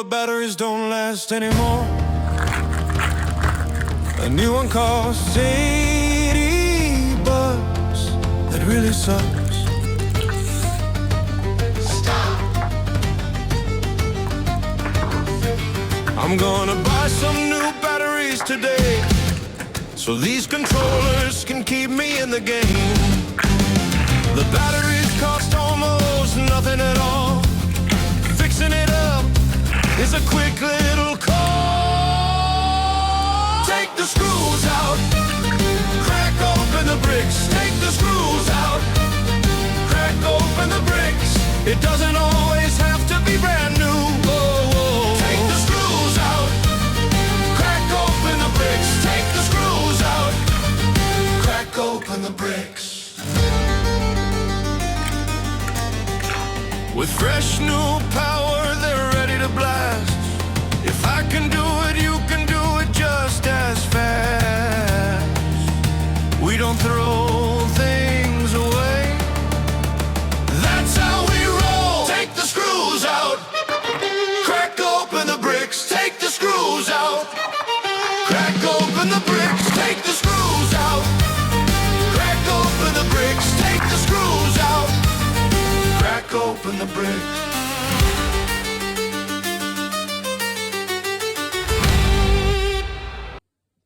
batteries don't last anymore. A new one costs 80 bucks. That really sucks. Stop. I'm gonna buy some new batteries today, so these controllers can keep me in the game. The batteries cost almost nothing at all. Fixing it up is a quick little call. Take the screws out, crack open the bricks. Take the screws out, crack open the bricks. It doesn't always have to be brand new. Take the screws out, crack open the bricks. Take the screws out, crack open the bricks. With fresh new power, they're ready to blast. If I can do it, you can do it just as fast. We don't throw things away. That's how we roll. Take the screws out, crack open the bricks. Take the screws out, crack open the bricks. Take the screws out, crack open the bricks. Take the screws out, crack open the bricks.